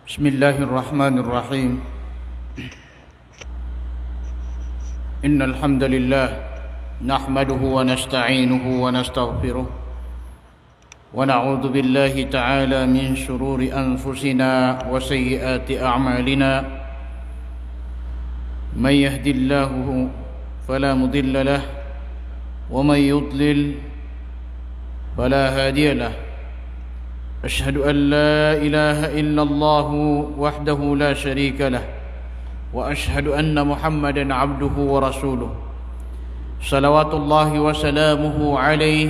بسم الله الرحمن الرحيم. إن الحمد لله نحمده ونستعينه ونستغفره ونعوذ بالله تعالى من شرور أنفسنا وسيئات أعمالنا. من يهد الله فلا مضل له ومن يضلل فلا هادي له. أشهد أن لا إله إلا الله وحده لا شريك له وأشهد أن محمدا عبده ورسوله صلوات الله وسلامه عليه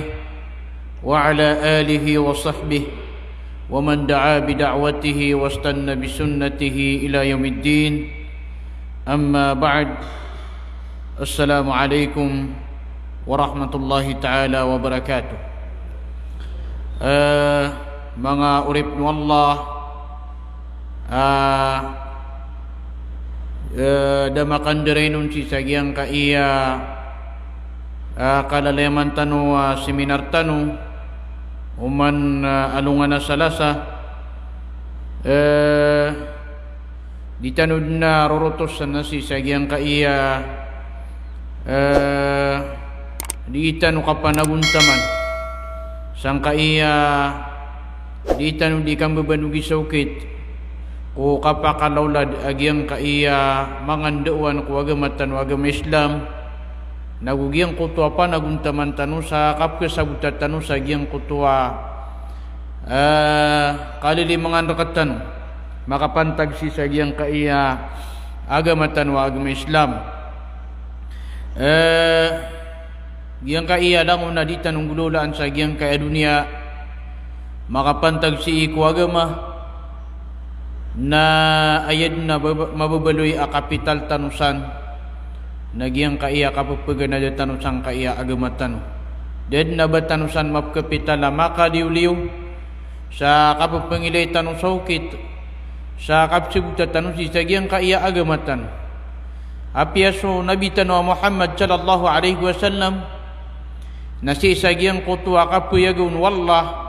وعلى آله وصحبه ومن دعا بدعوته واستنى بسنته إلى يوم الدين. أما بعد، السلام عليكم ورحمة الله تعالى وبركاته. Mga urip nu Allah, damakan derainun si sagiang ka iya kalaleman tanu seminar tanu uman alungan na salasa di tanud na rorotos na si sagiang ka iya di itanu kapanaguntaman sang ka iya di tanu di kang bebanugi saukit ko kapakalawlad agyang kaiya manganduan ko agama tanu agama Islam nagugyang kutwa pa naguntaman tanu sa kapkesabutat tanu sa agyang kutwa kalili manganrakat tanu makapantag si sa agyang kaiya agama tanu agama Islam agyang kaiya lang una di tanong gululaan sa agyang kaya dunia makapantag si iku agama na ayad na mababaloy a kapital tanusan nagyang kaiya kapapagana da tanusan kaiya agama tanu dead na ba tanusan mapkapital na makadiuliw sa kapapangilay tanusawkit sa kapsibuta tanusi sa gyang kaiya agama tanu apiaso nabi tanu Muhammad sallallahu alaihi wasallam nasi sa gyang kutwa kapuyagun wallah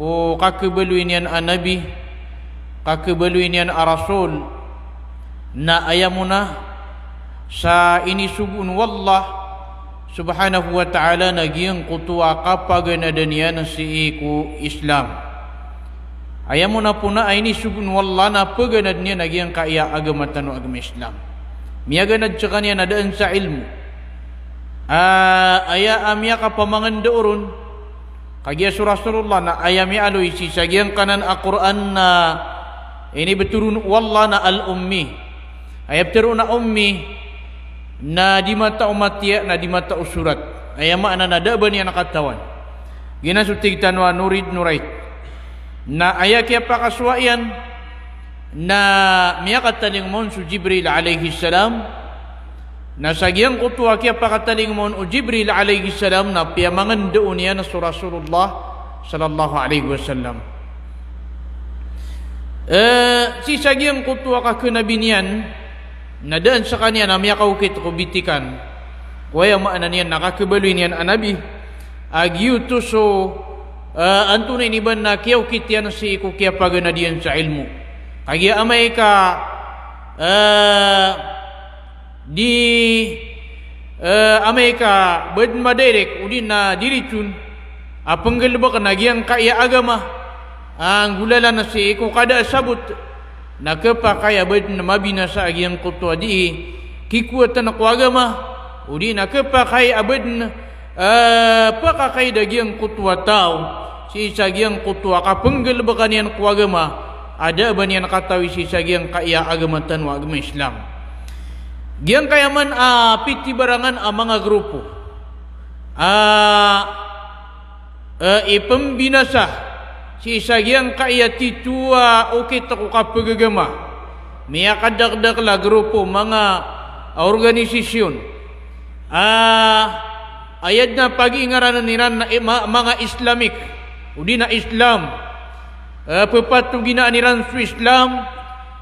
ko kakebaluin yan an Nabi, kakebaluin yan a Rasul na ayamuna sa inisubun wallah subhanahu wa ta'ala nagyang kutuwa kapag nadaniyan si iku Islam. Ayamuna po na ay inisubun wallah na paganad niya nagyang kaya agama tanu agama Islam. Miyaganad sa kanya nadaan sa ilmu. Aya amya kapamangandaurun kagya Rasulullah na ayami aloy si sagyang kanan Al-Quran na ini beturun wallah na al-ummi ayab teru na ummi na di mata umatya na di mata usurat ayama na nada ba niya nakatawan ginasutig tanwa nurid nurait na ayakya pakaswayan na miyakataling mon su Jibril alaihi salam na sagyang kutwa kaya pakataling mon o Jibril alayhi salam na piyamangan doon niya na sa Rasulullah sallallahu alayhi wasallam si sagyang kutwa ka kunabinian na daan sa kanya na miyakaukit ko bitikan kaya maana niyan nakakabaloy niyan anabi agyuto so antunay niban na kiyaukit yan si iku kaya paganadiyan sa ilmu kaya amay ka di Amerika bed maderek udin na diricun apenggelba kanagiang kaya agama ang gulala na si iku kada sabut na kepakaya bed na mabinasa agyang kutwa di kikuatan ako agama udin na kepakaya abed pakakay dagyang kutwa tao si sagyang kutwa kapenggelba kanian ku agama ada ba niyan katawi si sagyang kaya agama tanu agama Islam. Giyang kayaman piti barangan ang mga grupo ipembinasa si sagyang kaya titua ukit ako kapagagama miyakadakdak grupo mga organisasyon ayad na pag-ingaranan niran na mga Islamik udi na Islam pepatugina niran su Islam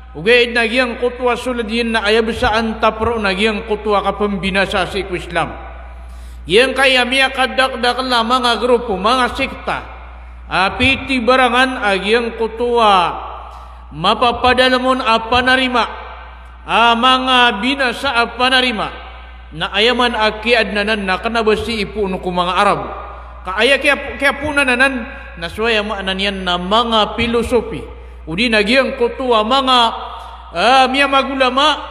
ugay nagyang kutwa sulad yan na ayab saan tapro nagyang kutwa kapambinasa si Islam. Yang kaya miya kadakdak la mga grupo, mga sekta, piti barangan agyang kutwa mapapadalamun apa narima mga binasa apa narima na ayaman akiad nanan na kana besi ipu no mga Arab kaaya kaya punananan naswaya maanan yan na mga filosofi udi nagyang kutua mga miya magulama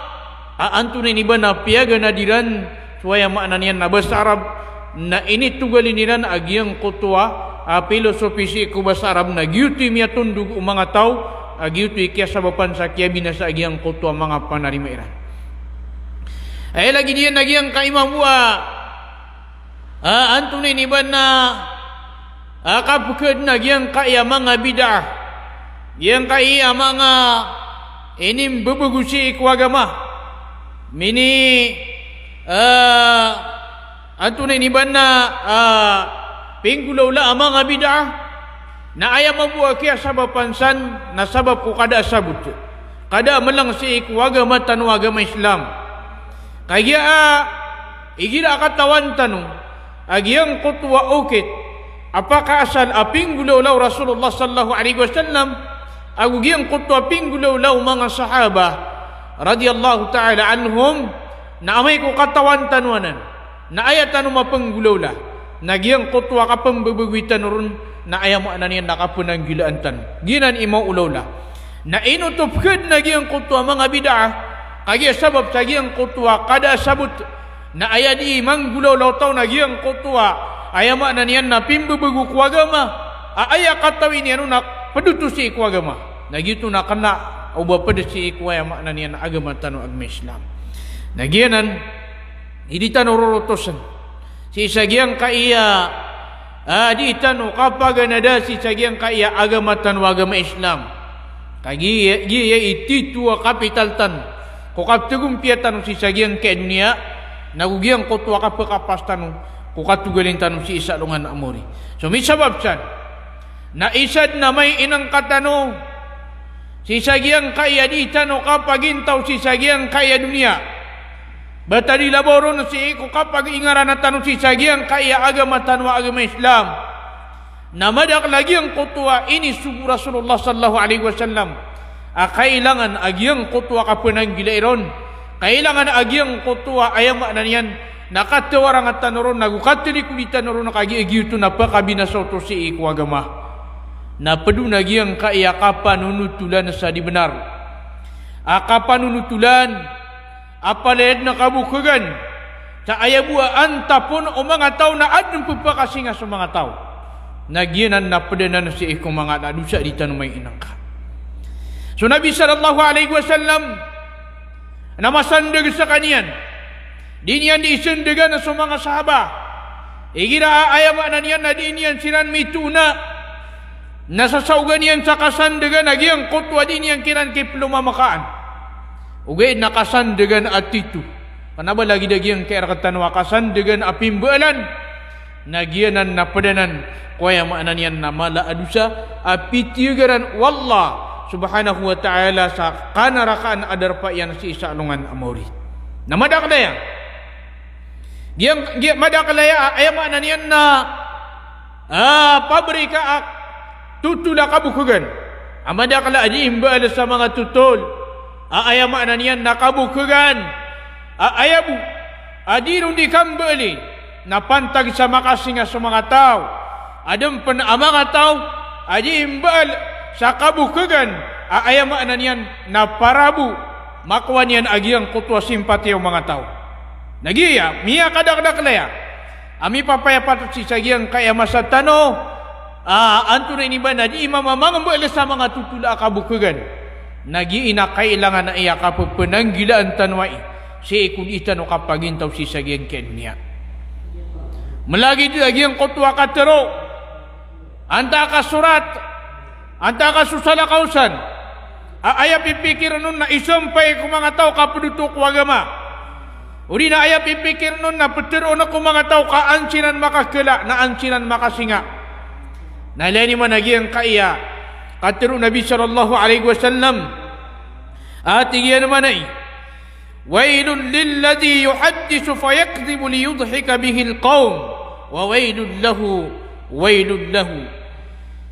antunin iba na piyaga na diran swaya maanan yan na bahasa Arab na ini tugaliniran agyang kutua filosofi si iku bahasa Arab na gyuti miya tundug mga tao gyuti kaya sabapan sa kaya binasa agyang kutua mga panarima iran ay lagi diyan nagyang kaimamua antunin iba na kapukad na yang kaya mga bid'ah yang kaya mga inim bebegusi kuagama mini antunay ni ban na pinggulaw la mga bid'ah na aya mabuha kaya sabab pansan na sabab ko kada sabut kada malang si kuagama tanu agama Islam kaya igira katawan tanong agyang kutwa ukit apakah asal pinggulaw law Rasulullah sallallahu alaihi wasallam agyang kutwa pinggulaw law mga sahaba radhiyallahu ta'ala anhum na amay ko katawan tanuanan na ayatan mapenggulaw la nagyang kutwa ka pambabagwitan ron na ayam mo ananian nakapunang gilaan tan ginan imaw ulaw la na inutupkad nagyang kutwa mga bid'ah kaya sabab sa gyang kutwa kada sabut na ayadi manggulaw law taw nagyang kutwa ayam mo ananian na pimbabagu ku agama aya katawin yan na padutusi ku agama nagyito na kana uba padasi ku ayam mo ananian agama tanu agama Islam nagyanan hindi tanurorotosan si sagyang kaiya di tanu kapag nada si sagyang kaiya agama tanu agama Islam kagi giya ititua kapital tan ko kaptugum piatan si sagyang ke dunia nagugyang kotwa kapakapas tanu ko katugalin tanu si isa lungan amori so may sabab san na isad na may inang katano si sagyang kaiya di tanu kapagintaw si sagyang kaiya dunia batali laboro na si ko kapag ingaran na tanong si sagyang kaya agama tanwa agama Islam na madak lagi ang kutwa ini subuh Rasulullah sallallahu alaihi wasallam kailangan agyang kutwa kapunang gilairon kailangan agyang kutwa ayam maknanian nakatawarang at tanuron nagukatili kulitan nuron nakagi-agiyuto na pakabinasoto si iku agama na padunagyang kaya kapanunutulan sa di benar kapanunutulan apalad na kabukagan sa ayabuan tapon o mga tao na adong pagpakasinga sa mga tao nagyanan na padanan si ikong mga nadusa di tanong may inang ka so Nabi sallallahu alaihi wasallam na masandag sa kaniyan di niyan isendagan sa mga sahaba igira ayama na niyan na di niyan siran mituna nasasaugan niyan sa kasandagan nagyang kutwa di niyan kiran kiplumamakaan ugay nakasandagan at ito kanaba lagi dagyang kaya katanwa kasandagan apimbalan nagyanan na padanan kaya maanan yan na mala adusa apitiugaran wallah subhanahu wa ta'ala sa kanarakaan adarpa yan si isa alungan amori na madaklaya giyang madaklaya ay maanan yan na pabrika tutula kabukugan amadakla adi imbal sa mga tutol ayam ananian nakabukugan ayabu adirun di kambali napantag sa makasinga sa mga tao adem pen mga tao adi imbal sa kabukugan ayam ananian naparabu makwan yan agyang kutwa simpati ang mga tao nagiya miya kadakdaklaya ami papayapat si sagyang kaya masatano anto na iniba na di imamamangambal sa mga tutula kabukugan nagiina kailangan na iya kapapananggilaan tanwai si ikun itano kapagintaw si sagyang kenya malagi lagi ang kutwa katero anta ka surat anta ka susala kausan aya pipikir nun na isumpay kung mga tao kapaduto ko agama uri na aya pipikir nun na petero na kung mga tao kaansinan makakila na ansinan makasinga nalani man lagi ang kaya katero Nabi sallallahu alaihi wasallam atiyan manay wailun lilladhi yuhaddithu fayakdhibu liyudhika bihi alqawm wa wailun lahu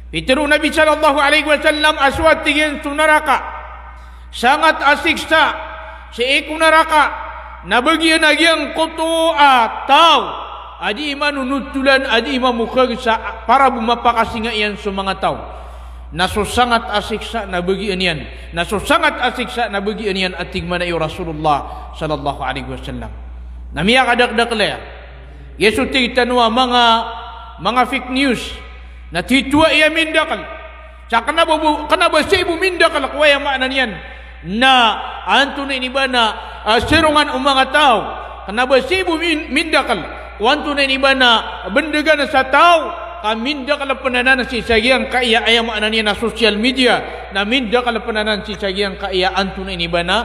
Piteru Nabi sallallahu alaihi wasallam aswat tigin sunaraka sangat asiksa seiku neraka na bagian agian kutu atau adi iman nutulan adi imam mukhagsa para bumapakasinga iyan sumanga tao naso sangat asiksa na bagian iyan naso sangat asiksa na bagian iyan ating mana iyo Rasulullah sallallahu alaihi wasallam namiya kadakdakla yesu titanwa mga fake news na titwa iya mindakal sa kanaba sa ibu mindakal kuwaya maanan yan na anto na iniba na sirungan ang mga tao kanaba sa ibu mindakal wanto na iniba na bendaga na sa tao kamindakal pananan si sagyang kaya ayam maanan yan na social media na mindakal pananan si sagyang kaya anto na iniba na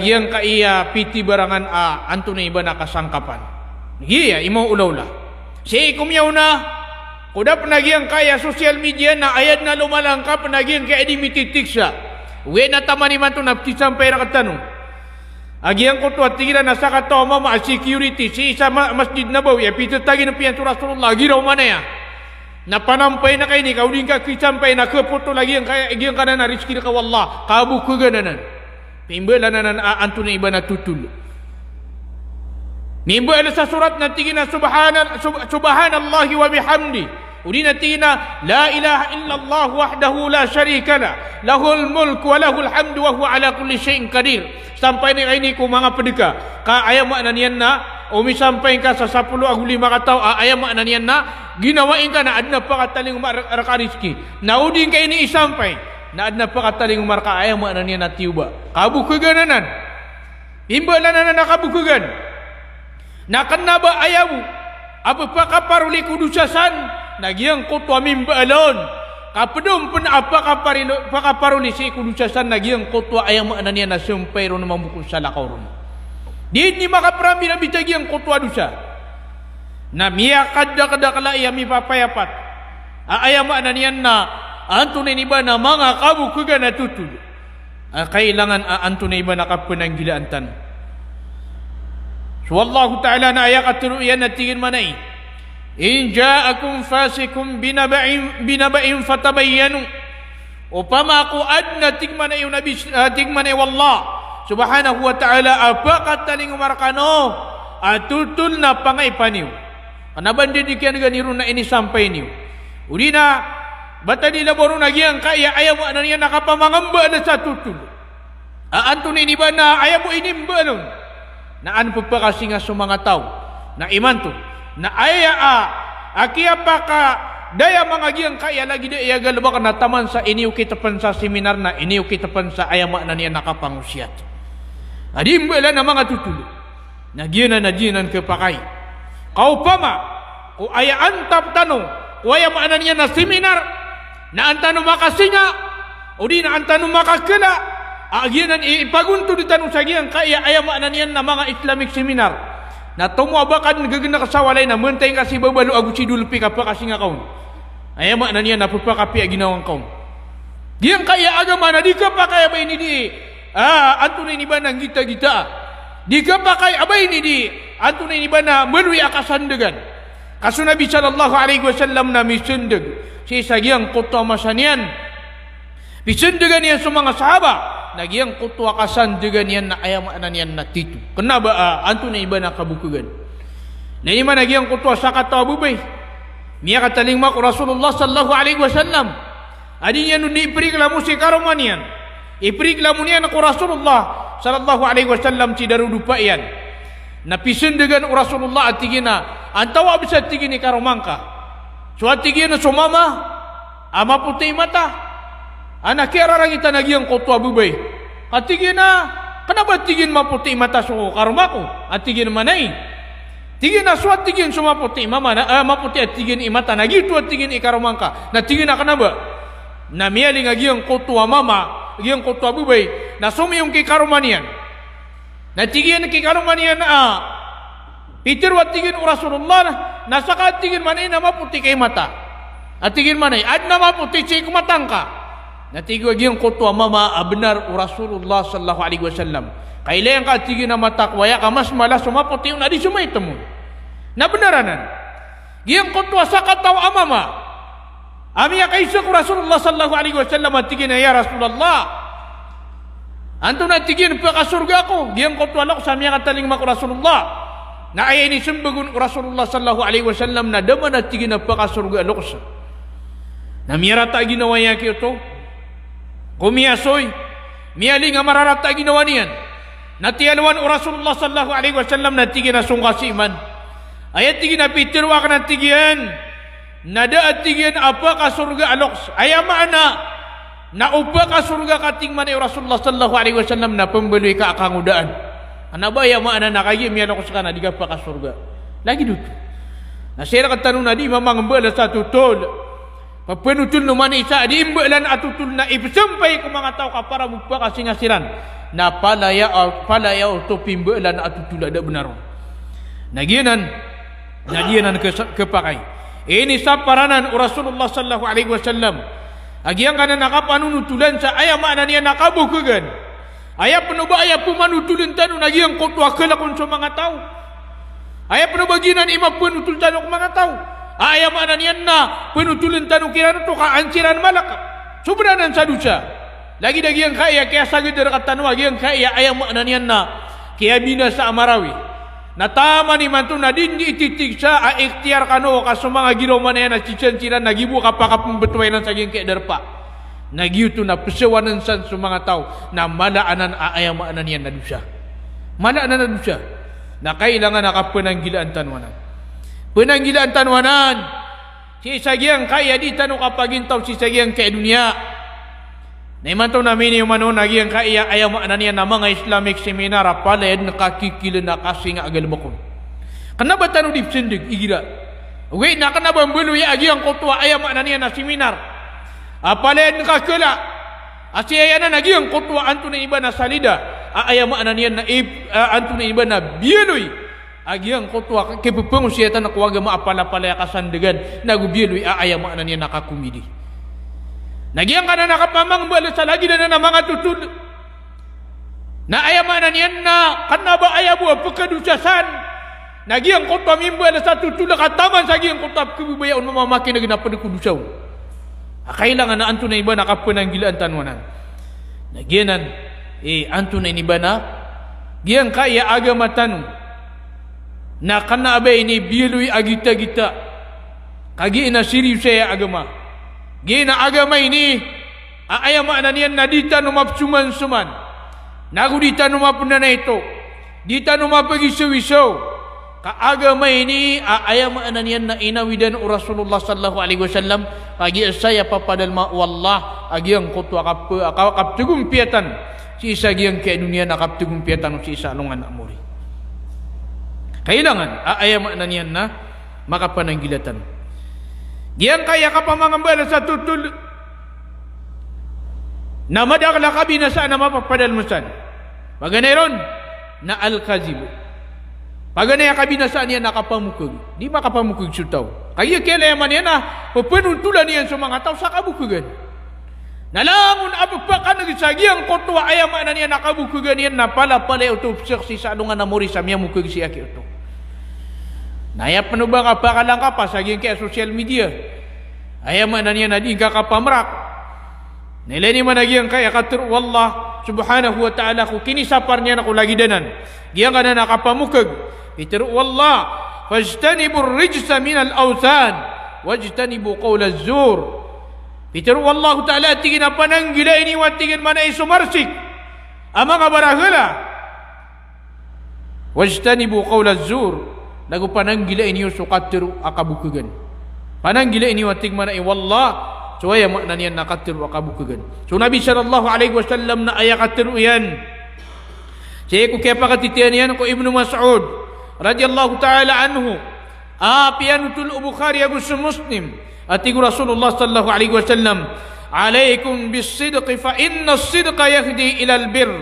giyang kaya piti barangan anto na iba na kasangkapan giya imo ulawla si kumyaw na kuda penagiang kaya sosial media na ayat na lumalangka penagiang kaya di mititik siya we na tamani man to naptisampay na katanong agiang ko to at tigira na sa katoma ma security si isa masjid Nabawi pito tagi na piyan to Rasulullah giraw man ya na panampay na kayo ni kaudin ka kisampay na kaputo lagi ang kaya agiang ka na rizki na ka wallah kabu kagananan pimbala na anto na iba na tutul nimbala sa surat na tingina subhanallahi wa bihamdi udi na tingina la ilaha illallah wahdahu la syarika la lahul mulk wa lahul hamdu wa huwa ala kulli syai'in qadir sampai ni ini ko mga pedeka ka ayam maknanian na umi sampai ka sa 10 ag 5 ka tawo ayam maknanian na ginawain ka na adna pa kataling marka rizki na udin ka ini isampay na adna pa kataling marka ayam maknanian na tiuba kabukaganan imbala na nakabukagan na kanaba ayamu apa kaparuli kudusasan nagyang kutwa mimbalon kapedom pen apa kaparuli si kudusasan nagyang kutwa ayam anania na sumpay ron mamuku salakaw ron di ni makaprami na bitagi ang kutwa dusa na miya kada kala ayami papayapat ayam anania na antunay iba na mga kabukugan na tutul kailangan antunay iba na kapenanggilaan tan So Allah Ta'ala na ayat katuruyan na tingin manay in ja'akum fasikum binaba'in fatabayyanu upama ako adna tingmanay yung nabi tingmanay wallah subhanahu wa ta'ala apa kataling umarkano atutul na pangay paniw kanabandi di kaya ganiro na ini sampay niyo uli na bata di laboro na giyang kaya ayaw mo ano niya nakapamangamba na sa tutul aanto na iniba na ayaw mo inimba nun na ano pagpakasi nga sa mga tao na iman to na aya akia pa ka daya mga giyang kaya lagi da iyagal ba ka nataman sa iniw kita pan sa seminar na iniw kita pan sa ayama na niya nakapangusyat adim bala na mga tutulo na giyanan kapakay kau pama o aya antap tanong o ayama na niya na seminar na antano makasinga o di na antano makakila agianan ipagunto di tanong sa giyang kaya ayama na niyan na mga Islamic seminar na tumuabakan gagana kasawalay na mentay kasi babalo agusi dulpi ka pa kasi nga kaon ayama na niyan na pupakapi ginawang kaon giyang kaya agama na di ka pa kaya ba ini di anto na iniba ng gita-gita di ka pa kaya abay ini di anto na iniba na melwi akasandagan kaso Nabi sallallahu alaihi wasallam na misundag si sagiyang kutwa masanian misundagan niya sa mga sahaba nagyang kutwa kasandagan yan na ayamanan yan na tito kenapa anto na iba na kabukugan na ima nagyang kutwa sa katabubay niya kataling mak Rasulullah sallallahu alaihi wasallam adi niya nun ipriklamu si karuman yan ipriklamu niya na Rasulullah sallallahu alaihi wasallam si darudupa yan na pisundagan Rasulullah at tigina antawa bisa tigini karumangka so at tigina sumama ama putih mata anak kira orang kita nagyang kutwa bubay katigin na kenapa tigin maputi mata so karumaku at tigin manay tigin na suat tigin sumaputi mama maputi at tigin imata nagu at tigin ikarumangka na tigin na kenapa na miyaling nagyang kutwa mama nagyang kutwa bubay na sumiyong kikarumanian na tigin kikarumanian Peter wat tigin Rasulullah na saka tigin manay na maputi kay mata at tigin manay ad na maputi si kumatangka natigo giyang kutwa mama benar Rasulullah sallallahu alaihi wasallam kailan ka tigin na mata kwaya ka mas malas sumaputi na di sumay temo na benaranan Giang kotwa sakatau amama. Ami akaisa ku Rasulullah sallallahu alaihi wasallam atigina ya Rasulullah. Antu na tigin pa ka surga ko. Giang kotwa lak sa miya kataling mak Rasulullah. Na ay ini sembagun Rasulullah sallallahu alaihi wasallam na dama na tigin pa ka surga loksa. Na miyarata ginawa ya kito. Kumiyasoy. Miyaling amararata ginawa niyan. Natialwan Rasulullah sallallahu alaihi wasallam na tigin na sungkasiman. Ayat tigin na pitirwa ka na tigian. Nada at tigin apa ka surga aloks. Ayam mana na upa ka surga kating mana Rasulullah sallallahu alaihi wasallam na pembeli ka akangudaan. Ana ba ya mana nakagi mi aloks kana diga pa ka surga. Lagi dutu. Na sira katanong na di mamang mbala sa tutol. Papenutul no man isa di imbalan atutul na ibsampai ko mga tao ka para mugpa ka singasiran. Na palaya to pimbalan atutul ada benar. Nagianan kepakai. Ini saparanan Rasulullah sallallahu alaihi wasallam. Agian kana nakapanunutulan sa aya mana niya nakabukugan. Aya penuba aya pumanutulan tanu nagian kotwa kelakon sa mga tao. Aya penubaginan ima penutul tanu sa mga tao. Aya mana niya na penutulan tanu kirana to ka ansiran malak. Subranan sa dusa. Lagi dagian kaya kaya saged katanu agian kaya aya mana niya na kaya bina sa Amarawi. Natama ni mantu na din di ititig sa a ikhtiar kano kaso mga giraw man yan na chichanciran nagibu kapaka pembetuainan sa geng derpa. Nagiuto na pesewanan san sa mga tao na malaanan aayamaanan yan na dusa. Malaanan na dusa. Na kailangan nakapenanggilaan tanwanan. Penanggilaan tanwanan. Si isagyang kaya di tanong kapagintaw si isagyang kaya dunia. Na imantaw namin yung manon nagyang kaya ayamaanan yan na mga Islamic seminar apalad nakakikila na kasi nga agalmakon. Kanaba tanong dipsindig igira. Uwi na kanaba mbuloy agyang kotwa ayamaanan yan na seminar. Apalad nakakila. Asi ayanan agyang kotwa anto na iba na salida. Ayamaanan yan na anto na iba na biyeloy. Agyang kotwa kipupung siyata na kuwaga maapala-palaya kasandagan. Nagubiyeloy ayamaanan yan nakakumidi. Nagyang ka na nakapamang bala sa lagi na mga tutud. Na ayamanan yan na kanaba ayabu pagkadusasan. Nagyang ko pamimbala sa tutud na kataman sa nagyang ko tap kububayaon mamamaki na ginapan ko dusaw. Kailangan na anto na iba nakapananggilaan tanwanan. Nagyanan anto na iba na giyang kaya agama tanong na kanabay ni biluy agita-gita kagi na sirius saya agama. Gina agama ini ayamaanan yan na dita numapsuman-suman. Nagu dita numapuna na ito. Dita numapagisaw-isaw. Kaagama ini ayamaanan yan na inawidan o Rasulullah sallallahu alaihi wasallam. Agi saya papadalma wallah agiang kutwa kaptugong piyatan. Si isa agiang kaya dunia na kaptugong piyatan si isa alungan na muri. Kailangan ayamaanan yan na makapananggilatan. Diyan kaya ka pamangambala sa tutul na madakla ka binasaan na mapapadalmusan. Paganayon na al-kazib. Paganaya ka binasaan yan nakapamukog. Di makapamukog sutaw. Kaya kailangan yan na papanuntulan yan sa mga tao sa kabukugan. Nalangon abagpa ka nagisagyang kotwa ayamanan yan nakabukugan yan na pala-pala utupsik si sa alungan na mori sa miya mukog si aki ito. Nayap ano ba kapakalang ka pa sa kaya social media? Ayamanan niya na di ka kapamrak. Nilani man nagyang kaya katur wallah subhanahu wa ta'ala ko kinisapar niya na ko lagi danan. Giyang ka na nakapamukag. Itur wallah fajtanibur rijsa minal awthan wajtanibu qawla zur. Itur wallahu ta'ala tingin na pananggila ini wa tingin man ay sumarsik. Ama nga baragala. Wajtanibu qawla zur. Lagu pananggila ini sukatiru akabukugan. Pananggila ini watig mana wallah suaya makna niyan nakatiru akabukugan. So Nabi sallallahu alaihi wasallam na ayakatiru yan. Saya ko kaya pakatitian yan ko Ibnu Mas'ud radhiyallahu ta'ala anhu. Pianutul Bukhari agus Muslim. Atigu Rasulullah sallallahu alaihi wasallam. Alaikum bis-sidqi fa inna as-sidqa yahdi ila al-birr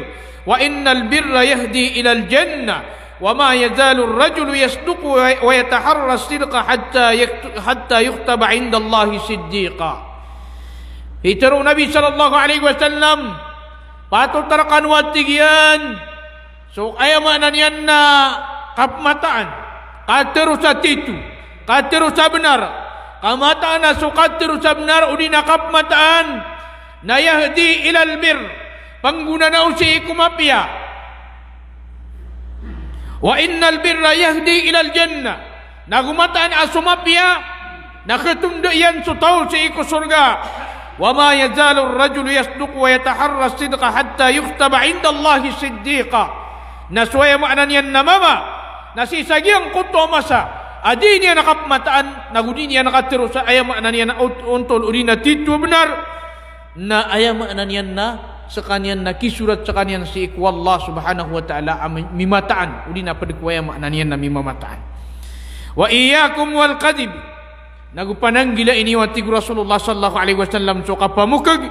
wa inna al-birra yahdi ila al-jannah. وما يزال الرجل يصدق ويتحرى الصدق حتى يكتب عند الله صديقا. Itero Nabi sallallahu alaihi wasallam patut tarakan watigian. So ayamanan yan na kapmataan. Katero sa titu. katiru sabenar kamataan asu katiru sabenar udina kapmataan na yahdi ilal bir pengguna na usi kumapia wa innal birra yahdi ilal jannah nagumataan asu mapia naketunda yan sutau si iku surga wa ma yazalu ar-rajulu yasduqu wa yataharra as-sidqa hatta yuktaba 'inda Allahi siddiqa naswaya maknanya namama nasisagiang kuto masa adi niya nakapmataan nagudi niya nakatiro sa aya maknanya na untol urina titu benar na aya maknanya na sekanian na kisurat sekanian si iku Allah subhanahu wa ta'ala mimataan udina padikuaya maknanya na mimamataan wa iyyakum wal kadhib nagupanang gila ini wati Rasulullah sallallahu alaihi wasallam so kapamukag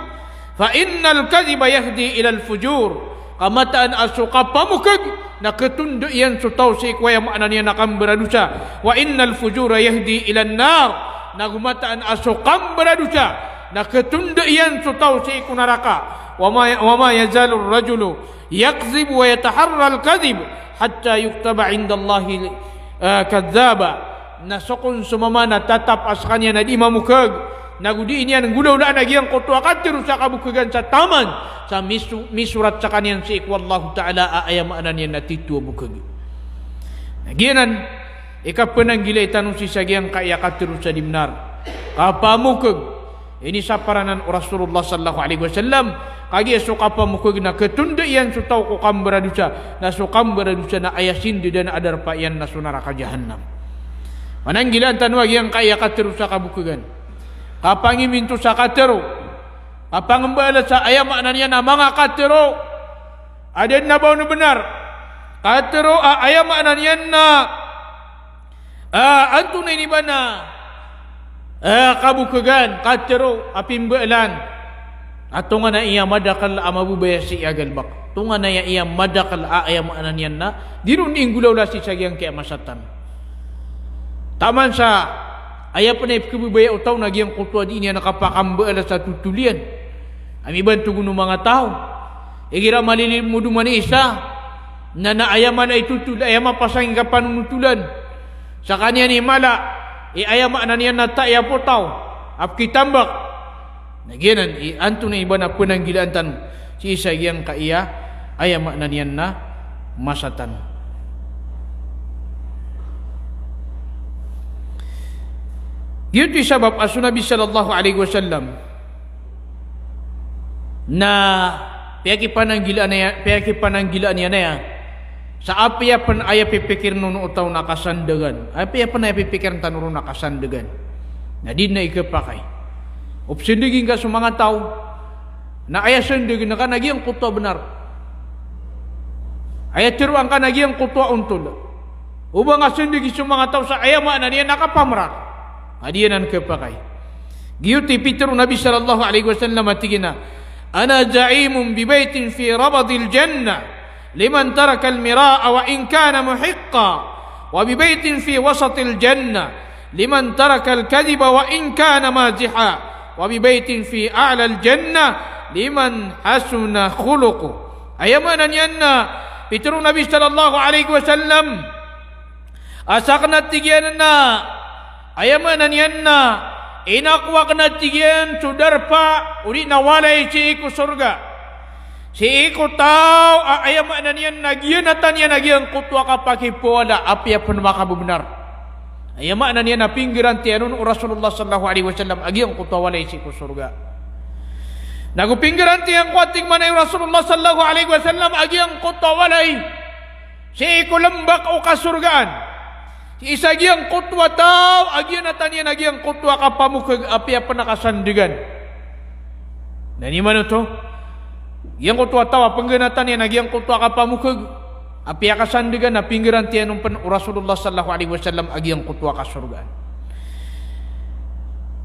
fa innal kadhiba yahdi ila al fujur kamataan asu kapamukag naketunda iyan so tau si kuya maknanya nakam beradusa wa innal fujura yahdi ila an-nar nagumataan asu kam beradusa naketunda iyan so tau si ku neraka wa ma yazalu ar-rajulu yakzib wa yataharra al-kadhib hatta yuktaba 'inda Allahi kadzdzaba nasokon sumamana tatap askannya na di mamukag nagudi ini ang gulaw na nagyang koto akatiru sa kabukagan sa taman sa misurat sa kanyan si ikwallahu ta'ala aayamaanan yan na titu bukag nagyanan ikapananggila itanong si sagyang kaya katiru sa dimnar kapamukag ini sa paranan Rasulullah sallallahu alaihi wasallam kagi so kapamukag na ketunda yan so tau ko kambaradusa na so kambaradusa na ayasin di dan adar pa yan na sunara ka jahannam mananggilan tanwag yang kaya katiru sa kabukagan kapangi mintu sa katiru kapangembala sa ayam maknanya na mga katiru ada na ba no benar katiru ayam maknanya na antu na ini bana kabukagan katiru apimbalan atau nga na iya madakal amabubaya si agalbak tunga na iya madakal ayam maknanya na dirun inggulaw la si sagyang kaya masatan taman sa ayah penai kebubaya utau nagi yang kutua di ini nakapakamba ala satu tulian ami bantu gunu mga tao igira malili mudu manisa na ayah mana itu tul ayah mapasang kapan nutulan sa kanya ni mala ayah makna niya na ta ya potau ap kitambak nagyanan antu na iba na penanggilaan tan si isa yang ka iya ayah makna niya na masatan itu sebab asu Nabi sallallahu alaihi wasallam na piyaki pananggilaan niya na sa api ya pan aya pipikir nuno utaw nakasandagan api ya pan aya pipikir tanuro nakasandagan na di na ikapakai opsindigin ka sa mga tao na aya sandagan na ka nagiyang kutwa benar aya tiruang ka nagiyang kutwa untol ubang asindigin sa mga tao sa aya maana niya nakapamrak adianan kepakai giyuti pitru Nabi sallallahu alaihi wasallam atigina ana ja'imun bi baitin fi rabadil jannah liman taraka al miraa wa in kana muhiqqa wa bi baitin fi wasatil jannah liman taraka al kadhiba wa in kana maziha wa bi baitin fi a'la al jannah liman hasuna khuluquhu ayamanan yanna pitru Nabi sallallahu alaihi wasallam asakna tigianna ayamanan yan na inakwak na tigyan sudarpa uli nawalay si iku surga si iku tao ayamanan yan nagyanatan yan nagyang kutwa kapakipuwala apya pun makabubenar ayamanan yan na pinggiran tiyanun Rasulullah sallallahu alaihi wasallam agyang kutwa walay si iku surga nagupinggiran tiyang kwating manay Rasulullah sallallahu alaihi wasallam agyang kutwa walay si iku lembak o kasurgaan isa giyang kutwa tao agyan atanian agiyang kutwa kapamukag api apa nakasandigan nani mana to giyang kutwa tao pengganatan yan agiyang kutwa kapamukag api akasandigan na pinggiran tiyanong Rasulullah sallallahu alaihi wasallam agiyang kutwa kasurgaan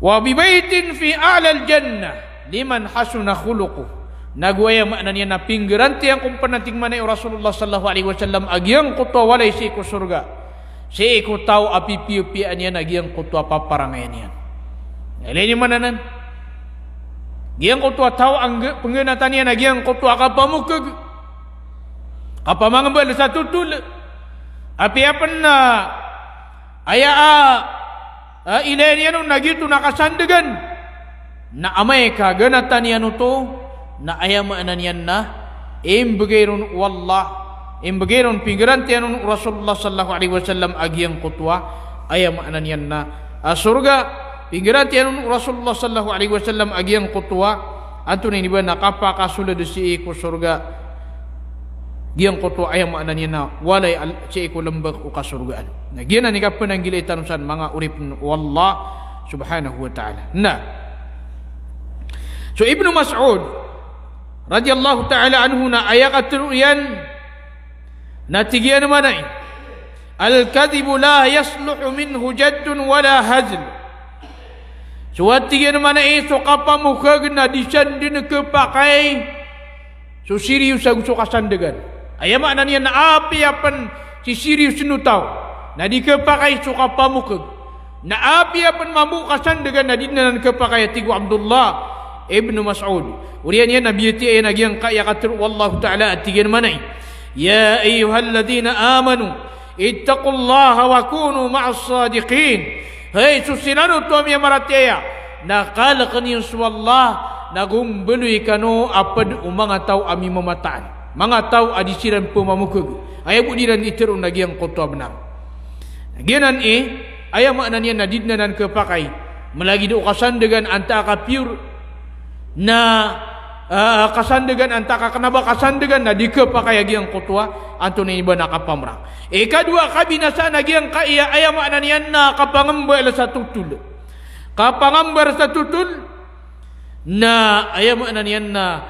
wa bibaitin fi a'lal jannah liman hasuna khuluquhu nagwaya makna niya na pinggiran tiyang kumpanating manay Rasulullah sallallahu alaihi wasallam agiyang kutwa walay si kusurga si iku tau api piu-pian yan agiyang kutwa paparangayan yan Alini mananan. Giyang kutwa tao ang pengganatan niya na giyang kutwa kapamukag. Kapamangambal sa tutul. Api apan na aya ilayan yanu nagitu nakasandegan na amay ka ganatan yanu to na ayamanan yan na imbagayron wallah imbagayron pinggiran tiyanun Rasulullah sallallahu alaihi wasallam agiyang kutwa ayamanan yan na surga pinggiran tiyanun Rasulullah sallallahu alaihi wasallam agiyang kutwa anto ni ba nakapakasulad si ko surga giyang kutwa ayamanan yan na walay si ko lambag o kasurgaan na giyan ni kapan ang gilitan san mga urip wallah subhanahu wa ta'ala na so Ibnu Mas'ud radhiyallahu ta'ala anhu na ayakatru yan natigiyan naman ay al-kadhibu la yasluhu minhu jaddun wala hazl so atigiyan naman ay so kapamukag na disan din kepakai so serius ang so kasandagan ayamanan yan na api apan si serius nutaw na di kepakai so kapamukag na api apan mamu kasandagan na dinan kepakai tigu Abdullah Ibnu Mas'ud urian yan nabiyati ay nagyang kaya katir wallahu ta'ala atigan manay ya ayyuhalladhina amanu ittaqullaha wa kunu ma'as sadiqin hey susilano to mi marateya nakalakan yung wallah nagumbeloy kano apad umanga taw ami mamataan mga taw adisiran pumamukag ay budiran itiron nagyang kutwa benang nagyanan ayaw maanan yan nadidnanan kepakai melagi do kasandegan anta ka pure na kasandegan antaka kenapa kasandegan na dikepakai lagi yang kutwa antone iba nakapamrang kadua kabinasa lagi yang kaya ayam ananian na kapangambar satu tul kapangambar satu tul na ayam ananian na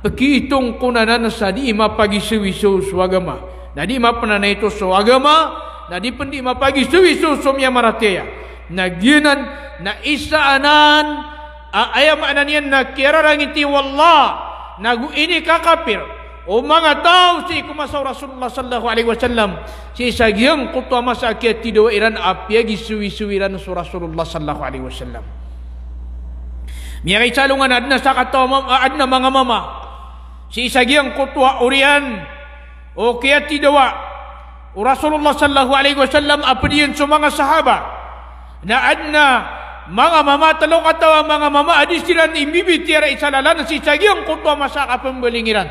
pekitung kunanan sa di ima pagi sewiso swagama na di ima penana itu swagama na di pendi ima pagi sewiso somya maratea na ginan na isaanan ayam ananian na kirarangiti wallah nagu ini kakapir o mga tao si kumasaw Rasulullah sallallahu alaihi wasallam si sagyang kutwa masakit tidaw iran apyagi suwi-suwiran su Rasulullah sallallahu alaihi wasallam miyakay salungan adna sa kataw adna mga mama si sagyang kutwa urian o kaya tidawa o Rasulullah sallallahu alaihi wasallam apadiyan sa mga sahaba na adna mga mama talong katawa mga mama adisiran imbibi tiara isalalan si sagyang kutwa masaka pembelingiran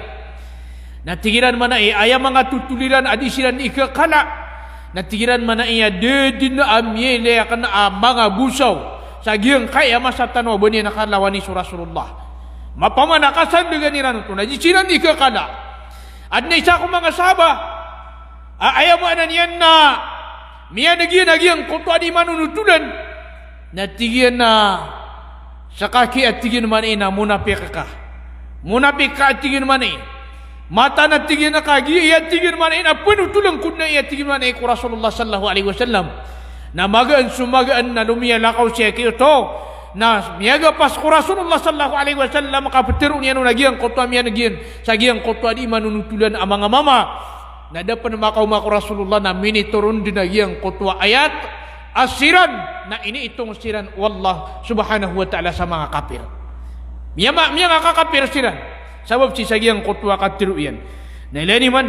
natigiran mana ayam mga tutuliran adisiran ikakala natigiran mana dedin amyele akan mga busaw sagyang kaya masa tanwa bani nakalawani su Rasulullah mapamanakasan dengan iran ito nadisiran ikakala adna isa ko mga sahaba ayam ananian na miya nagyan kutwa di manunutulan natigian na sa kaki at tigin man na munapik ka at tigin man mata na tigin na kagi at tigin man na pinutulang kun na at tigin man ko Rasulullah sallallahu alaihi wasallam na magaan sumagaan na lumiyalakaw siya kayo to na miyaga pas ko Rasulullah sallallahu alaihi wasallam kapitiru niya nung nagyang kutwa miya nagyan sa giyang kutwa di manunutulan ang mga mama na dapat makaw mako Rasulullah na miniturun din nagyang kutwa ayat asiran na ini itong siran wallah subhanahu wa ta'ala sa mga kafir miya nga kakapir siran sabab si sagyang kutwa katiru yan na ilani man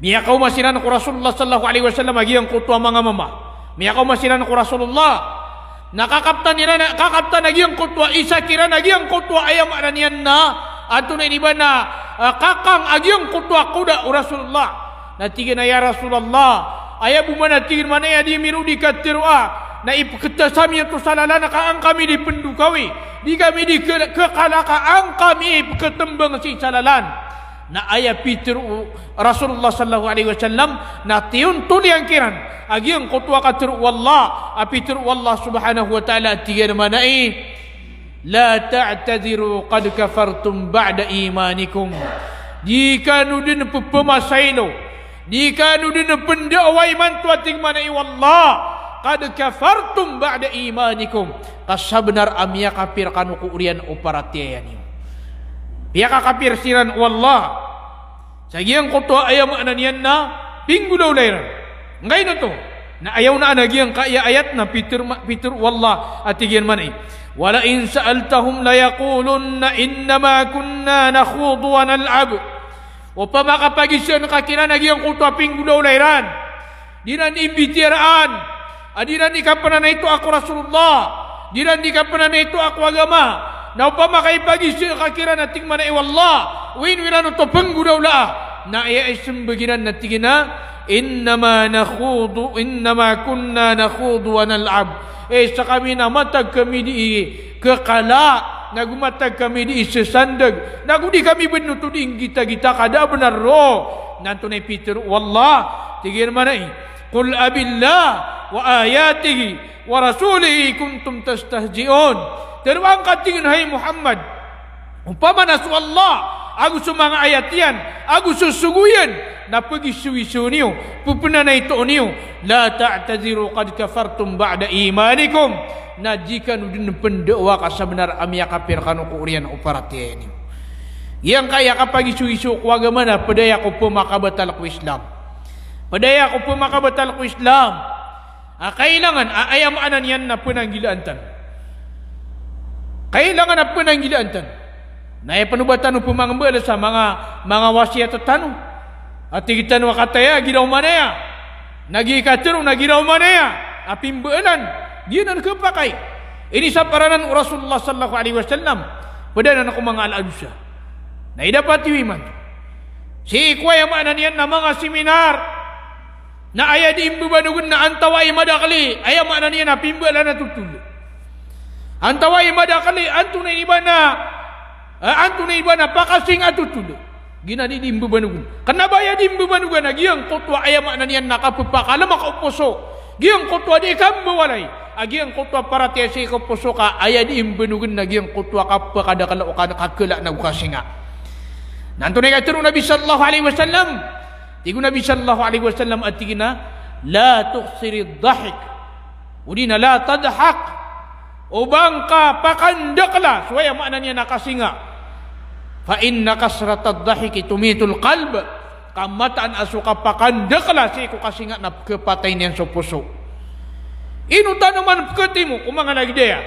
miya kaw masiran ko Rasulullah sallallahu alaihi wasallam agiyang kutwa mga mama miya kaw masiran ko Rasulullah nakakaptan nila kakaptan agiyang kutwa isa kiran agiyang kutwa ayam aranian na ato na iniba na kakang agiyang kutwa kuda Rasulullah natigin na ya Rasulullah ayah bumana tigir mana ya dia miru di katirua na ipketasami itu salala na kaang kami di pendukawi di kami di kekala kaang kami ketembang si salalan na ayah pitir Rasulullah sallallahu alaihi wasallam na tiun tuli yang kiran agi yang kutwa katir wallah apitir wallah subhanahu wa ta'ala tigir mana la ta'tadiru qad kafartum ba'da imanikum jika nudin pemasailo jika nudin pendawai mantu ating manai wallah qad kafartum ba'da imanikum kasabenar amia kafir kanu kuurian oparatiayani pia kafir siran wallah sagiang kutwa ayam ananian na pinggu daw lairan ngai na to na ayaw na anagiang kaya ayat na pitur wallah atigian manai wala in sa'altahum la yaqulunna innama kunna nakhudu wa nal'ab upama kapag isyan kakina nagyang kutwa pinggu daw lairan dinan imbitiraan Adiran di kapan na ito ako Rasulullah. Diran di kapan na ito ako agama. Na upama kay pagi siya kakira na tingman ay wallah. Win-winan ito penggudaw la. Na iya isang bagiran na tingin na. Innama kunna nakhudu wa nal'ab. Sa kami na matag kami di kekala. Nagumatag kami di sesandag. Nagudi kami benutuding kita kada benar roh. Nanto na Peter wallah. Tigir manay. Qul abillah wa ayatihi wa rasulihi kuntum tastahji'un. Teruang katingin hai Muhammad. Umpama nasu Allah. Aku sumang ayat yan. Aku susuguyan. Na pergi suwi-suwi niyo. Pupuna na ito niyo. La ta'taziru qad kafartum ba'da imanikum. Na jika nudin pendakwa kasabenar amya kafir kanu kurian uparatiya ini. Yang kaya kapagi suwi-suwi ku agama na padaya ko pemakabatal ku Islam. Padaya ko pemakabatal ku Islam. Kailangan ayam anan yan na penanggilaan tan. Kailangan na penanggilaan tan. Na panubatan po mga mbala sa mga wasiat at tanong. At tigitan wakataya giraw manaya. Nagikatero nagiraw manaya. Apimbalan. Diyan ang kapakai. Ini sa paranan Rasulullah sallallahu alaihi wasallam. Padanan ako mga al-adusya. Na idapati wiman. Si ikwaya maanan yan na mga seminar. Na ayah diimbubanugun na antawai madakali. Ayah maanan yan na pimbalan na tutulo. Antawai madakali. Antunay ibana pakasing atutulo. Gina di imbubanugun. Kenapa ayah diimbubanugun na giyang kutwa ayah maanan yan nakapapakala makauposo. Giyang kutwa di ikambawalay. Agiyang kutwa para tiya si kauposo ka ayah diimbubanugun na giyang kutwa kapakadakala o kakela na ukasinga. Nanto na ikaturo Nabi sallallahu alaihi wasallam. Tigo Nabi sallallahu alaihi wasallam at tigina la tukhsiri dhahik. Udina la tadhak. Ubang ka pakandakla. Suwaya makna niya nakasinga. Fa inna kasratad dhahiki tumitul qalb. Kamataan asuka pakandakla si ko kasinga na kepatay niyan sa puso. Inutan naman peketimu kung mga nagidaya.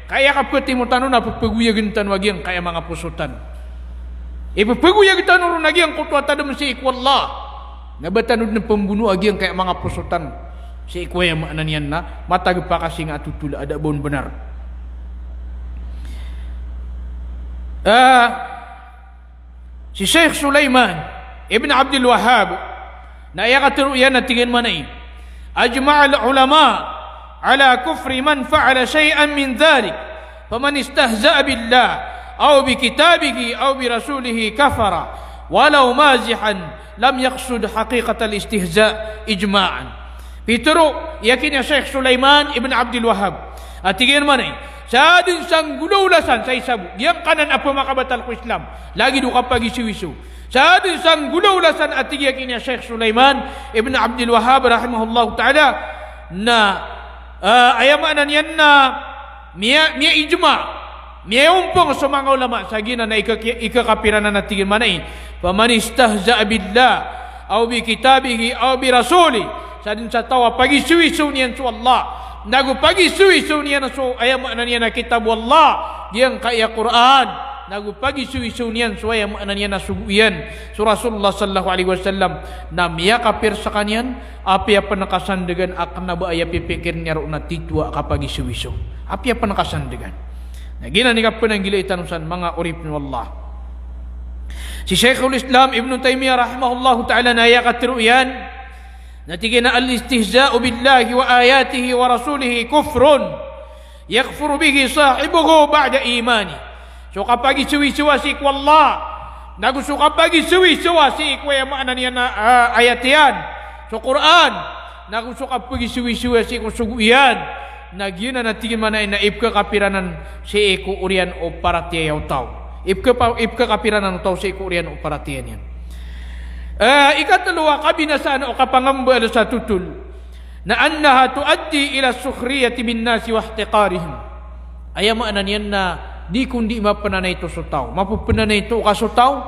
Kaya ka peketimu tanong na pagpaguyagintan wagyang kaya mga pusutan. Ipapaguyagintan rin nagyang kutwa tadam si ikwallah. Nabatanod ng pembunuh agyang kaya mga pusutan. Si ikwaya maanan yan na matag pa kasi nga tutula ada bon benar. Si Syekh Sulaiman Ibn Abdul Wahhab na iyakatiro yan na tingin manay. Ajma'al ulama ala kufri man fa'ala shay'an min dhalik. Faman istahza'a billah aw bi kitabihi aw bi rasulihi kafara walau mazihan lam yaqsud haqiqatal istihza' ijma'an. Pituro yakin ya Syekh Sulaiman Ibn Abdul Wahhab at tingin manay sa din sang gulaulasan sa isabu yang kanan apa makabatal ku Islam lagi duka pagi siwisu sa din sang gulaulasan at yakin ya Syekh Sulaiman Ibn Abdul Wahhab rahimahullah ta'ala na ayamanan yan na miya ijma miya umpong sa mga ulama sa gina na ikakapiranan na tingin manay faman istahza'a billah aw bi kitabihi aw bi rasuli sa din sa tawa pagi siwisu niyan su Allah nagu pagi suwi-suwi niya na so ayam na niya na kitab Allah yang kaya Quran nagu pagi suwi-suwi niya so ayam na niya na suguyan so Rasulullah sallallahu alaihi wasallam na miya kapir sa kanyan api apa nakasandegan akan na ba aya pipikir niya ro na titwa kapagi suwi-suwi api apa nakasandegan na gina ni kapun ang gilaitan usan mga urip ni Allah si Syekhul Islam Ibn Taymiyah rahimahullahu ta'ala na yakatiru yan natigina al-istihza'u billahi wa ayatihi wa rasulihi kufrun yakfuru bihi sahibuhu ba'da imani. So kapag isuwi-suwa si Allah nagusto kapag isuwi-suwa si kuya maanan yan na ayat yan so Quran nagusto kapag isuwi-suwa si kusuguyan nagyuna natigin manay na ipka kapiranan si iku urian o paratiyaw tao ipka kapiranan tao si iku urian o paratiyan yan. Ikatalawa kabinasaan o kapangamba sa tutul na annaha tuaddi ila sukhriyati bin nasi wa ihtiqarihim ayam anan yan na di kundi mapananay to so tao mapupananay to ka so tao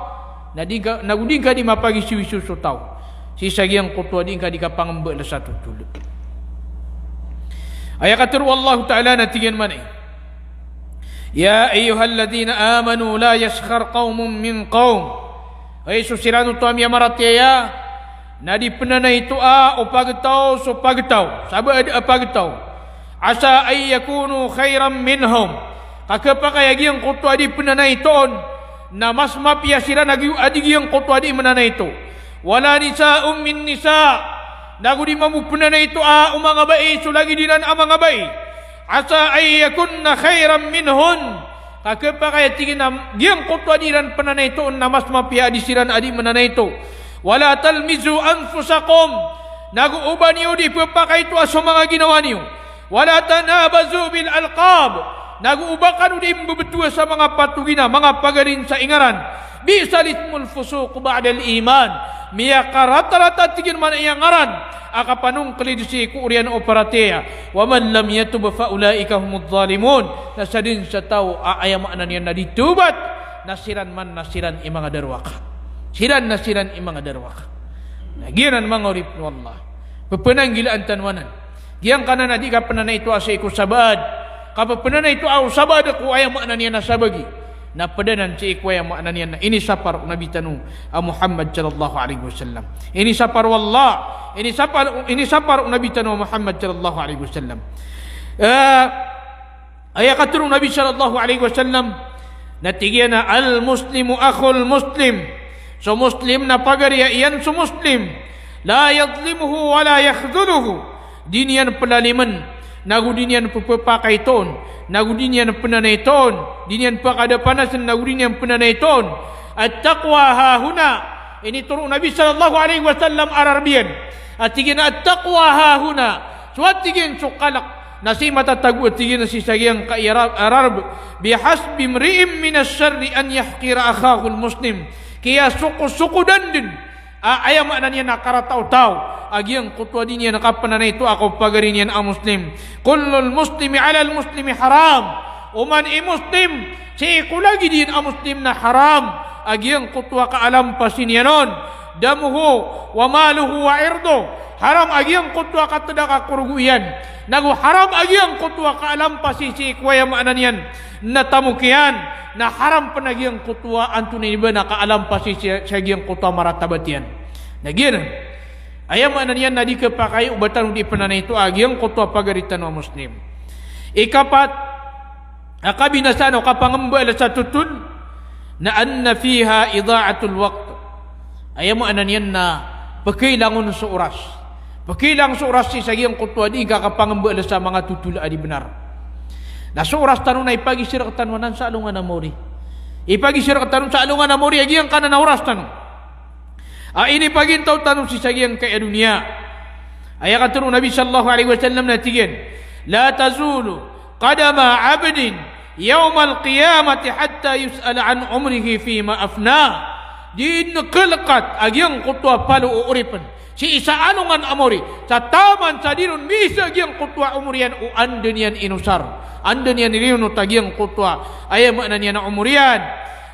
na di ka naguding ka di mapagisiwisu so tao si sagyang kutwa di ka di kapangamba sa tutul ayakatru Allah ta'ala na tingin man ya ayyuhalladhina amanu la yaskhar qaumun min qaum ay susirano to amya maratya na di penanai itu o pagetau so pagetau sabe ada pagetau asa ay yakunu khairan minhum kakapa kaya giang kutu adi penanai ton na mas mapia siran adi giang kutu adi menanai itu wala nisa'um min nisa' nagu di mamu penanai itu umang abai so lagi diran amang abai asa ay yakunna khairan minhun kakapa kaya tingin giang kutu adi ran penanai itu na mas mapia adi siran adi menanai itu wala talmizu anfusakum nagu ubaniyo di pakai itu aso mga ginawa niyo wala tanabazu bil alqab nagu ubakan di bebetua sa mga patugina mga pagarin sa ingaran bisalismul fusuq ba'dal iman miya karata-rata tigin man iyang ngaran akapanung kelidisi ku urian operatea wa man lam yatub fa ulaika humudz zalimun nasadin sa tao ayam anan na ditubat nasiran man nasiran imang darwaka siran nasiran imang darwaka nagiran mangorip wallah pepenang gilaan tanwanan giang kanan adi ka penana itu asa iku sabad ka penana itu au sabad ku ayam anan na sabagi na pedanan si iku ayam anan na ini sapar nabi tanu Muhammad sallallahu alaihi wasallam ini sapar wallah ini sapar nabi tanu Muhammad sallallahu alaihi wasallam ayat katru nabi sallallahu alaihi wasallam natigana al muslimu akhul muslim so muslim na pagariya iyan so muslim la yadlimuhu wa la yakhdhuluhu dinian pelaliman nagu dinian pepakai ton nagu dinian penanai ton dinian pakada panasan nagu dinian penanai ton at-taqwa ha huna ini turun nabi sallallahu alaihi wasallam arabian atigin at-taqwa ha huna suatigin suqalak nasimata tagu atigin si sagyang ka arab bihasbi mri'im min asy-syarri an yahqira akhahu al-muslim kaya suku dandin ayam maknanya nakara tahu agiang kutwa dinya nakapanana itu ako pagarinian a muslim kullul muslimi ala al muslimi haram uman muslim si kulagi din a muslim na haram agiang kutwa ka alam pasinyanon damuhu wa maluhu wa irdo haram agiang kutwa ka tedaka kuruguyan nagu haram agiang kutwa ka alam pasisi kuya maknanya natamukian na haram penagiang kutua antuna ibana ka alam pasi sagiang kutua maratabatian nagian ayam ananian nadi kepakai ubatan di penana itu agiang kutua pagaritan wa muslim ikapat akabinasan o kapangamba ala satutun na anna fiha idha'atul waqt ayam ananian na pakailangon sa oras pakailang sa oras si sagiang kutua di kakapangamba ala sa mga tutul adi benar na suras tanong na ipagi sira katanwanan sa alungan na mori ipagi sira katanong sa alungan na mori agiang kanan na oras tanong ini pagintaw tanong si sagiang kaya dunia aya katanong nabi sallallahu alaihi wasallam na tigin la tazulu qadama abdin yawm al-qiyamati hatta yus'ala an umrihi fima afna di nakalkat agiang kutwa palu uuripan si isa alungan amori sa taman sa dirun bisa agiang kutwa umurian u andenian inusar anda niyan niliyon tagiang kutwa ayam maknanya na umurian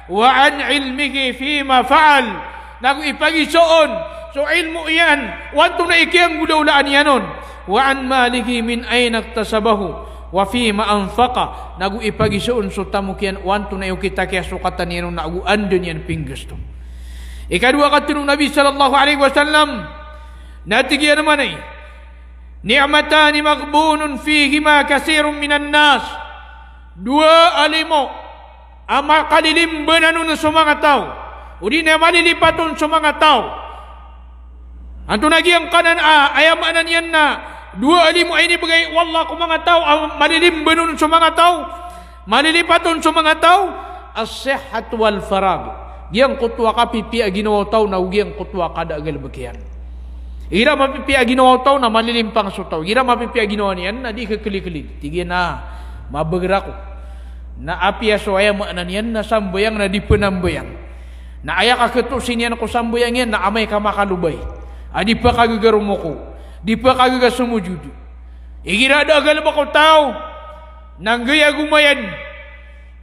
wa an ilmihi fima fa'al nagu ipagi soon so ilmu iyan wanto na ikiyang gudaulaan yanon wa an malihi min ayna iktasabahu wa fima anfaqa nagu ipagi soon so tamukian wanto na kita kaya sukatan yanon nagu anda niyan pinggusto ikadua katinong nabi sallallahu alaihi wasallam natigyan naman ay ni'matani maghbunun fihima katsirun minan nas dua alimo ama kalilimbanan sa mga tao udi na malilipaton sa mga tao anto nagiang kanan ayam anan yan na dua alimo ay ni bagay wallah ko mga tao malilimbanon sa mga tao malilipaton sa mga tao as-sihhat wal farag giyang kutwa ka pipi ginawa tao na giyang kutwa kada agal bakian ira mapipia ginawa tao na malilimpang so tao ira mapipia ginawa niyan na di kekeli-keli tigil na mabergerak na api so aya maknan yan na sambayang na di penambayang na aya ka ketusin yan ko sambayang yan na amay ka makalubay adi pa kagagarumoko di pa kagagasumujud igira da agal ba ko tao nang gaya gumayan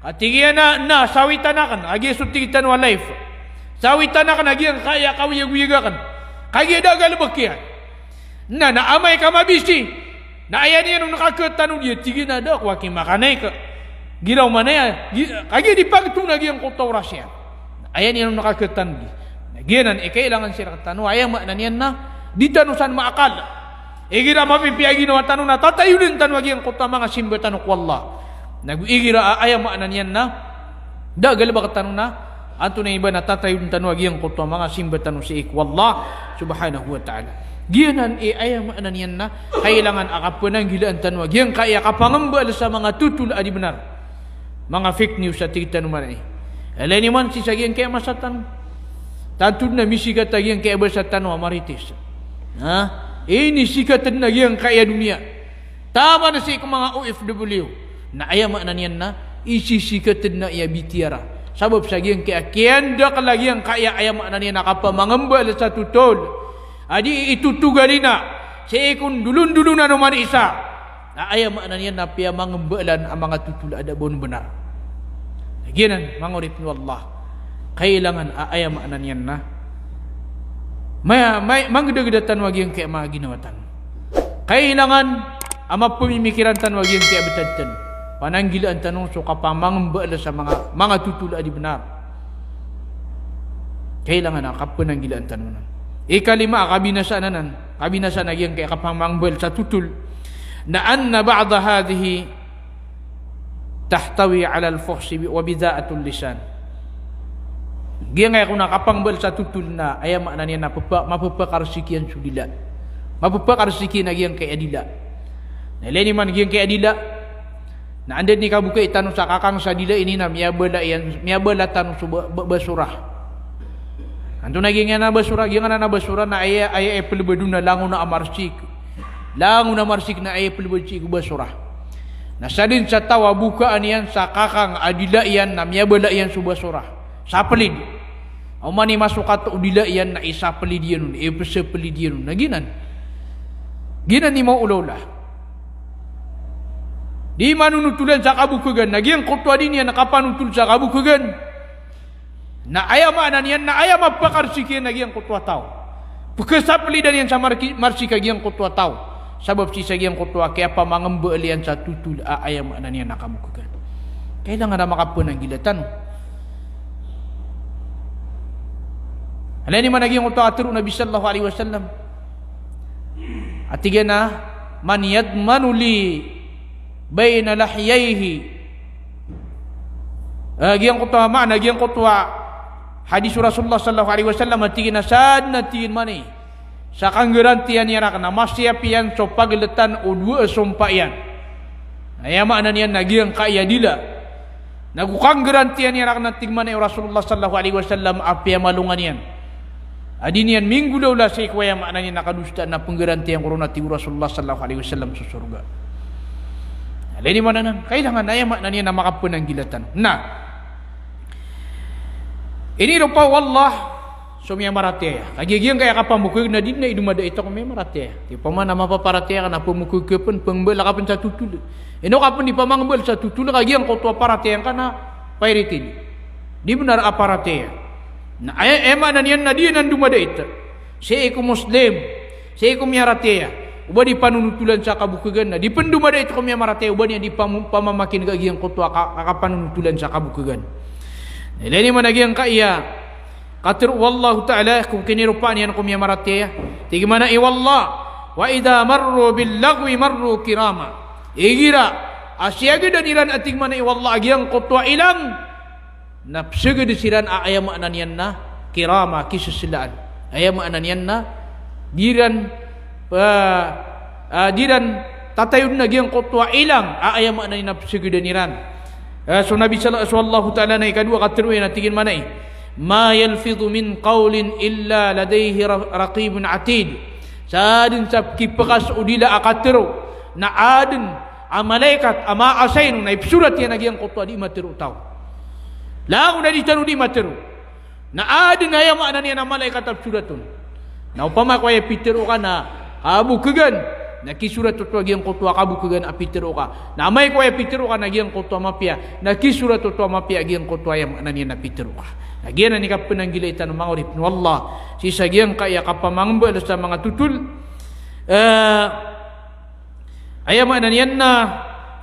katigyan na sawitan na kan agi sutigitan wa life sawitan na kan agi ang kaya kawiyaguyaga kan kaya dagal bakian na amay ka mabisi na ayan yan nung nakakatanong dia tigil na daw waking makanay ka Giraw man na yan. Kaya di pagtunag yung kulturasya. Ayan yung nakakatan. Gianan kailangan sira tanu aya makna niyan na ditanusan maakal. Igira mapipiagi no tanu na tatayulin tanu agi ang kota mga simba tanu ko Allah. Igira aya makna niyan na dagal ba tanu na anto na iba na tatayulin tanu agi ang kota mga simba tanu si ik wallah subhanahu wa ta'ala. Gianan aya makna niyan na kailangan akapunang gilaan tanu agi ang kaya kapangambal sa mga tutul adi benar. Mga fake news sa tanu manay. Alani man si sagian kaya masatan. Tantud na misikat lagi yang kaya bersatan wa maritis. Ini sikatan lagi yang kaya dunia. Tama na si mga OFW. Na aya makna niyan na isi sikatan na iya bitiara. Sabab sagi yang kaya kianda lagi yang kaya aya makna niyan nakapamangambal sa tutol. Adi itu tugalina. Si ikun dulun-dulun na naman isa. Na aya makna niyan na piya mangambalan ang mga tutul ada bon benar. Ginan mangurip ni Allah. Kailangan aya makna niyan na may manggedagedatan wagi yang kaya mga ginawatan. Kailangan ama pemimikiran tan wagi yang kaya betatan pananggilaan tanong so kapamangambal sa mga tutul adi benar. Kailangan kapananggilaan tanong ikalima kabinasaan lagi yang kaya kapamangambal sa tutul na anna ba'da hadhihi tahtawi ala al-fuhsi wa bidha'atul lisan. Dia ngaya kuna kapangbal sa tutul na aya makna niya na mapapakarsiki yan sudila. Mapapakarsiki na giyang kay adila. Nalini man giyang kay adila. Na andad ni kabuka itanong sa kakang sa dila ini na miyabala tanong sa basurah. Anto na giyang na basurah, giyang na basurah na aya pelbadu na lango na amarsik. Lango na amarsik na aya pelbadu basurah. Nasadin sa tawa bukaan yan sa kakang adila yan na miyabala yan sa basurah. Sapelid. Umani masuk kata udila yan na isa pelid yan nun. Epesa pelid yan nun. Naginan. Ginan ni mau ulola. Di manunutulan sa kabukagan. Nagian kotwa din yan nakapanutul sa kabukagan. Na aya maanan yan. Na aya mapakarsiki nagian kotwa tau. Pagkasapelidan yan sa marsika gian kotwa tau. Sabab si sagian kotwa kaya pa mangambal yan sa tutul aya maanan yan nakabukagan. Kailangan na makapunang gilatan. Alani man naging utaatru Nabi sallallahu alaihi wasallam. Atigana man yadmanu li baina lahyaihi. Giyang kutwa mana giyang kutwa hadis Rasulullah sallallahu alaihi wasallam atigana sad natin mani. Sa kanggarantian niya na masyapian so pagletan o dua sumpayan. Aya makna niyan nagiyang kaya dila. Nagukang garantian niya na tigman ni Rasulullah sallallahu alaihi wasallam apya malungan yan. Adinian minggu daulah sa ikwaya maknanya nakadusta na penggaranti yang corona ti Rasulullah sallallahu alaihi wasallam sa surga. Alini mana nan kailangan aya maknanya na makapunang gilatan. Nah. Ini rupa wallah sumya marate. Kagigian kaya kapamukug na din na idumada ito kami marate. Ti pamana mapaparate kana pamukug kepen pengbel kapan sa tutul. Ino kapan di pamangbel sa tutul kagian kotwa parate yang kana pairitin. Di benar aparate. Na ema na niyan na diyan dumada ito. Siya ko Muslim, siya ko miyarateya. Uba di panunutulan sa kabukagan na di pendumada ito ko miyarateya. Uba niya di pamamakin kagiyang kutwa kakapanunutulan sa kabukagan. Ilani man nagiyang kaiya. Katir wallahu ta'ala kung kinirupaan yan ko miyarateya. Tigi mana iwallah. Wa idha marru bil lagwi marru kirama. Igira asyaga dan ilan ating mana iwallah agiyang kutwa ilang. Napsaga disiran aya makna niyan na kirama kisusilaan. Aya makna niyan na diran tatayun na giyang kotwa ilang aya makna niyan napsaga daniran. So Nabi sallallahu ta'ala na ikadua katiruin na tingin manay ma yalfidhu min qawlin illa ladayhi raqibun atid. Sadin sa kipakas udila akatiru na adin amalaikat ama asainu na ipsurat yan na giyang kotwa di matiru tau. Lang na ditanu di materu. Na adin aya makna niya na malaikat at suratun. Na upama ko ay pitero ka na kabukagan. Na kisurat to agiyang kotwa kabukagan apitero ka. Na may ko ay pitero ka na agiyang kotwa mapia. Na kisurat to mapia agiyang kotwa ay makna niya na pitero ka. Agiyan na ni kapananggila itan mga urip. Wallah. Sisa agiyang kaya kapamangambal sa mga tutul. Aya makna niya na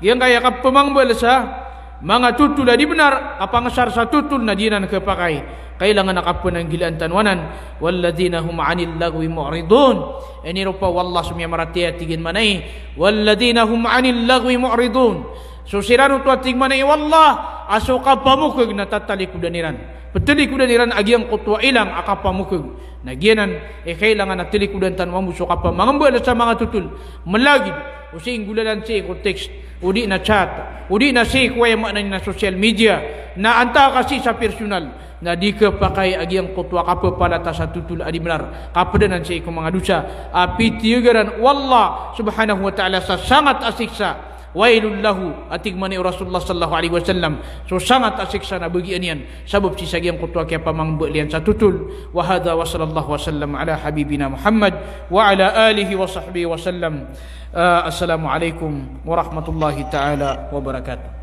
agiyang kaya kapamangambal sa Mga tutul di benar apa ngasar sa tutul na dinan kepakai kailangan nakapun ang gilaan tanwanan walladzina hum 'anil lagwi mu'ridun ini rupa wallah sumya maratia tigin manai walladzina hum 'anil lagwi mu'ridun so siranu tuating manai wallah asuka pamukeg na tatali kudaniran peteli kudaniran agiang kutwa ilang akapamukeg nagianan kailangan natili kudan tanwamu so kapa mangamba sa mga tutul melagid using gulalan si ko text udi na chat udi na si kuya makna na social media na anta kasi sa personal na di ke pakai agi ang kutwa kapa pala ta sa tutul adi benar kapedanan si ko mga dusa api tiagaran wallah subhanahu wa ta'ala sa sangat asiksa wailul lahu atik mani Rasulullah sallallahu alaihi wasallam so sangat asiksa na bagi anian sabab si sagiang kutwa kaya pamang belian sa tutul wa hadha wa sallallahu wasallam ala habibina Muhammad wa ala alihi wa sahbihi wasallam assalamu alaikum warahmatullahi taala wabarakatuh.